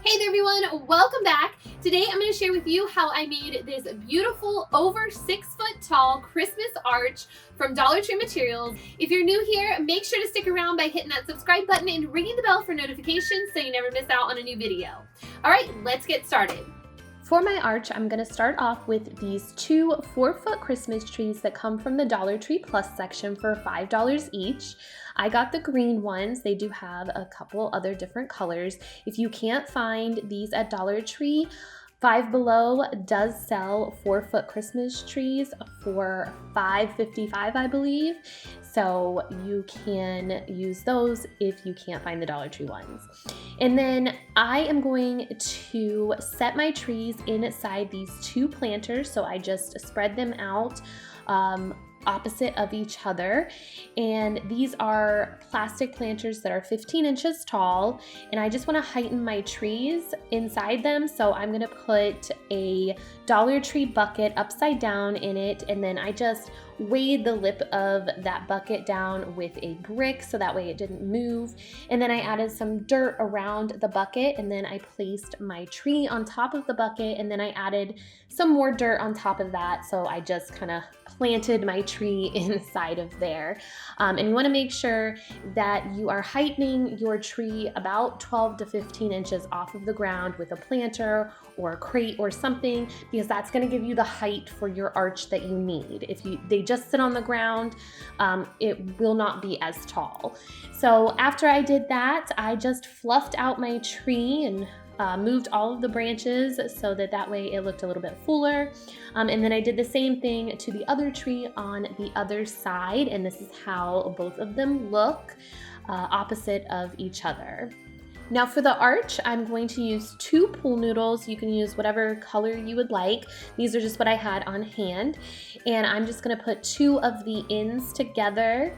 Hey there everyone, welcome back. Today I'm going to share with you how I made this beautiful over 6 foot tall Christmas arch from Dollar Tree materials. If you're new here, make sure to stick around by hitting that subscribe button and ringing the bell for notifications so you never miss out on a new video. Alright, let's get started. For my arch, I'm going to start off with these two 4-foot Christmas trees that come from the Dollar Tree Plus section for $5 each. I got the green ones. They do have a couple other different colors. If you can't find these at Dollar Tree, Five Below does sell 4-foot Christmas trees for $5.55, I believe. So you can use those if you can't find the Dollar Tree ones. And then I am going to set my trees inside these two planters. So I just spread them out opposite of each other, and these are plastic planters that are 15 inches tall, and I just want to heighten my trees inside them. So I'm going to put a Dollar Tree bucket upside down in it, and then I just weighed the lip of that bucket down with a brick so that way it didn't move, and then I added some dirt around the bucket, and then I placed my tree on top of the bucket, and then I added some more dirt on top of that. So I just kind of planted my tree inside of there. And you want to make sure that you are heightening your tree about 12 to 15 inches off of the ground with a planter or a crate or something, because that's going to give you the height for your arch that you need. If they just sit on the ground, it will not be as tall. So after I did that, I just fluffed out my tree and moved all of the branches so that way it looked a little bit fuller. And then I did the same thing to the other tree on the other side, and this is how both of them look opposite of each other. Now for the arch, I'm going to use 2 pool noodles. You can use whatever color you would like. These are just what I had on hand. And I'm just gonna put 2 of the ends together,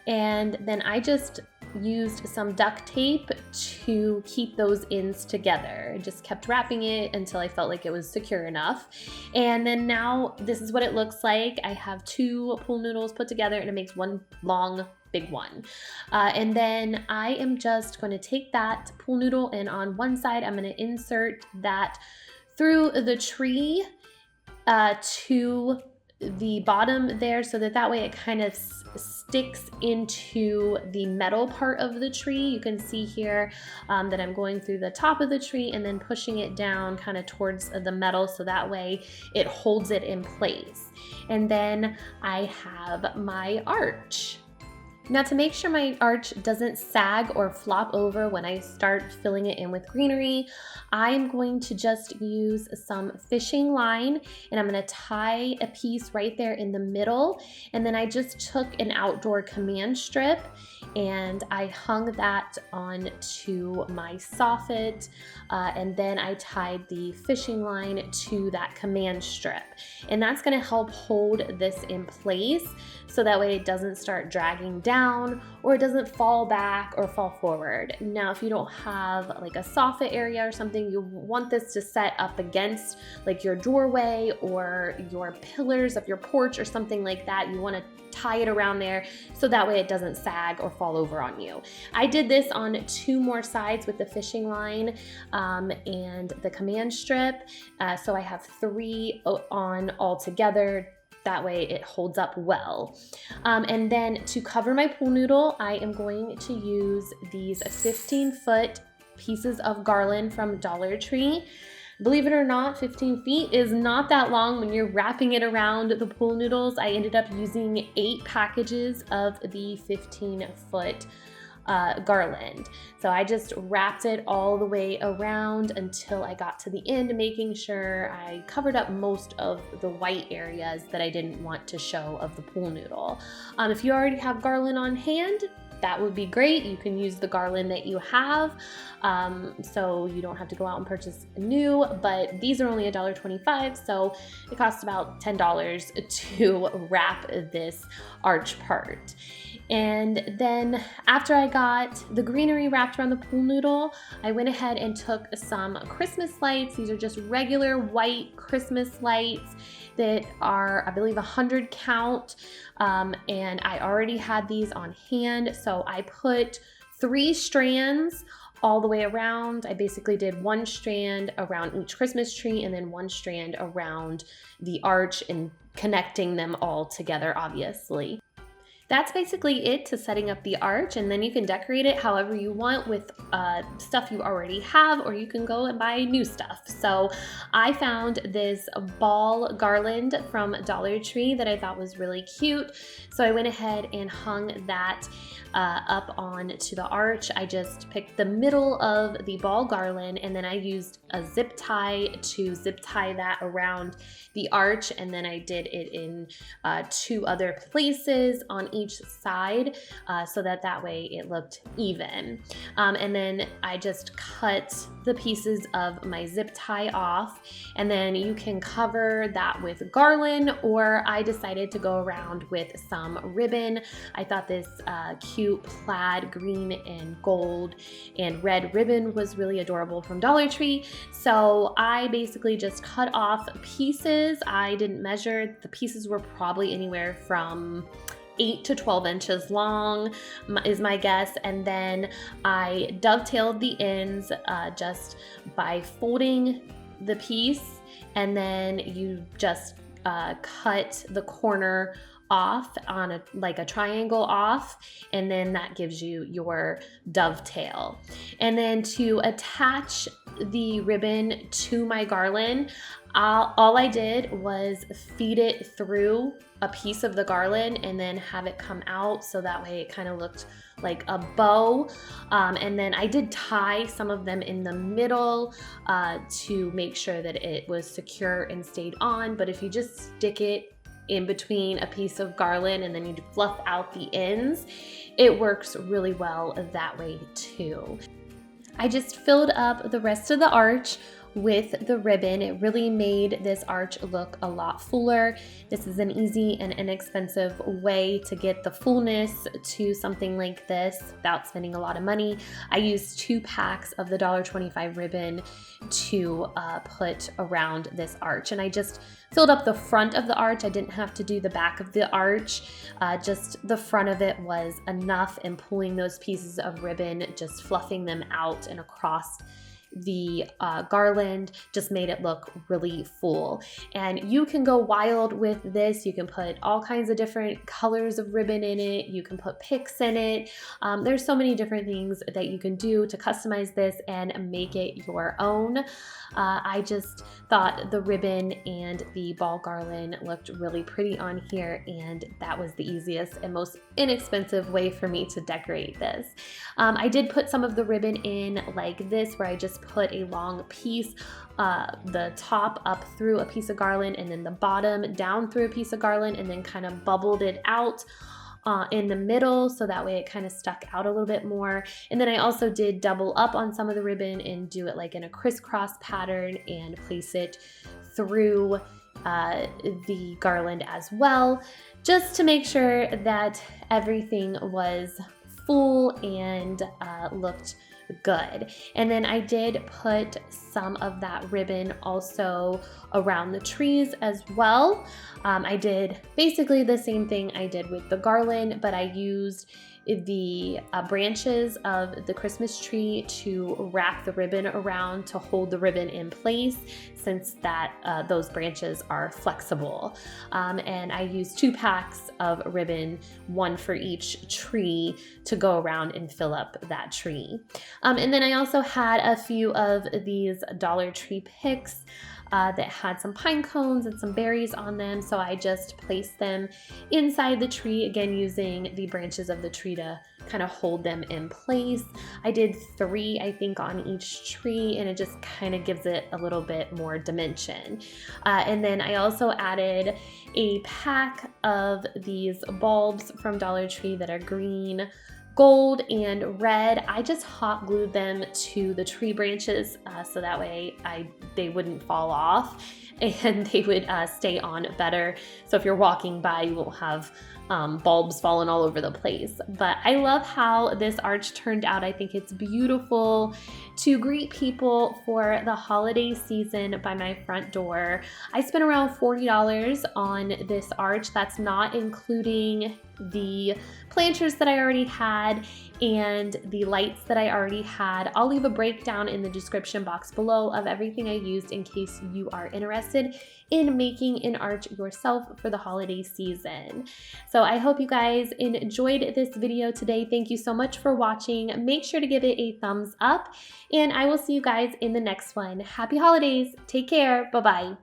and then I just used some duct tape to keep those ends together. I just kept wrapping it until I felt like it was secure enough. And then now this is what it looks like. I have 2 pool noodles put together and it makes one long big one. And then I am just going to take that pool noodle, and on one side I'm going to insert that through the tree to the bottom there, so that way it kind of sticks into the metal part of the tree. You can see here that I'm going through the top of the tree and then pushing it down kind of towards the metal, so that way it holds it in place. And then I have my arch. Now, to make sure my arch doesn't sag or flop over when I start filling it in with greenery, I'm going to just use some fishing line, and I'm going to tie a piece right there in the middle. And then I just took an outdoor command strip and I hung that onto my soffit, and then I tied the fishing line to that command strip. And that's going to help hold this in place so that way it doesn't start dragging down or it doesn't fall back or fall forward. Now, if you don't have like a soffit area or something, you want this to set up against like your doorway or your pillars of your porch or something like that. You want to tie it around there so that way it doesn't sag or fall over on you. I did this on 2 more sides with the fishing line and the command strip. So I have 3 on all together. That way it holds up well. And then to cover my pool noodle, I am going to use these 15-foot pieces of Garland from Dollar Tree. Believe it or not, 15 feet is not that long when you're wrapping it around the pool noodles. I ended up using 8 packages of the 15-foot garland. So I just wrapped it all the way around until I got to the end, making sure I covered up most of the white areas that I didn't want to show of the pool noodle. If you already have garland on hand, that would be great. You can use the garland that you have, so you don't have to go out and purchase new, but these are only $1.25, so it costs about $10 to wrap this arch part. And then after I got the greenery wrapped around the pool noodle, I went ahead and took some Christmas lights. These are just regular white Christmas lights that are, I believe, 100 count. And I already had these on hand. So I put 3 strands all the way around. I basically did 1 strand around each Christmas tree and then 1 strand around the arch and connecting them all together, obviously. That's basically it to setting up the arch, and then you can decorate it however you want with stuff you already have, or you can go and buy new stuff. So I found this ball garland from Dollar Tree that I thought was really cute. So I went ahead and hung that up onto the arch. I just picked the middle of the ball garland, and then I used a zip tie to zip tie that around the arch, and then I did it in 2 other places on each side so that way it looked even. And then I just cut the pieces of my zip tie off, and then you can cover that with garland, or I decided to go around with some ribbon. I thought this cute plaid green and gold and red ribbon was really adorable from Dollar Tree. So I basically just cut off pieces. I didn't measure. The pieces were probably anywhere from 8 to 12 inches long is my guess. And then I dovetailed the ends just by folding the piece, and then you just cut the corner off on like a triangle off, and then that gives you your dovetail. And then to attach the ribbon to my garland, all I did was feed it through a piece of the garland and then have it come out, so that way it kind of looked like a bow. And then I did tie some of them in the middle to make sure that it was secure and stayed on. But if you just stick it in between a piece of garland and then you fluff out the ends, it works really well that way too. I just filled up the rest of the arch with the ribbon. It really made this arch look a lot fuller. This is an easy and inexpensive way to get the fullness to something like this without spending a lot of money. I used 2 packs of the $1.25 ribbon to put around this arch, and I just filled up the front of the arch. I didn't have to do the back of the arch, just the front of it was enough, and pulling those pieces of ribbon, just fluffing them out and across the garland just made it look really full. And you can go wild with this. You can put all kinds of different colors of ribbon in it. You can put picks in it. There's so many different things that you can do to customize this and make it your own. I just thought the ribbon and the ball garland looked really pretty on here, and that was the easiest and most inexpensive way for me to decorate this. I did put some of the ribbon in like this, where I just put a long piece, the top up through a piece of garland and then the bottom down through a piece of garland, and then kind of bubbled it out in the middle, so that way it kind of stuck out a little bit more. And then I also did double up on some of the ribbon and do it like in a crisscross pattern and place it through the garland as well, just to make sure that everything was full and looked good. And then I did put some of that ribbon also around the trees as well. I did basically the same thing I did with the garland, but I used the branches of the Christmas tree to wrap the ribbon around to hold the ribbon in place, since that those branches are flexible. And I used 2 packs of ribbon, 1 for each tree, to go around and fill up that tree. And then I also had a few of these Dollar Tree picks that had some pine cones and some berries on them, so I just placed them inside the tree, again using the branches of the tree to kind of hold them in place. I did 3, I think, on each tree, and it just kind of gives it a little bit more dimension. And then I also added a pack of these bulbs from Dollar Tree that are green, gold, and red. I just hot glued them to the tree branches so that way they wouldn't fall off and they would stay on better. So if you're walking by, you won't have bulbs falling all over the place. But I love how this arch turned out. I think it's beautiful to greet people for the holiday season by my front door. I spent around $40 on this arch. That's not including the planters that I already had, and the lights that I already had. I'll leave a breakdown in the description box below of everything I used in case you are interested in making an arch yourself for the holiday season. So I hope you guys enjoyed this video today. Thank you so much for watching. Make sure to give it a thumbs up, and I will see you guys in the next one. Happy holidays. Take care. Bye-bye.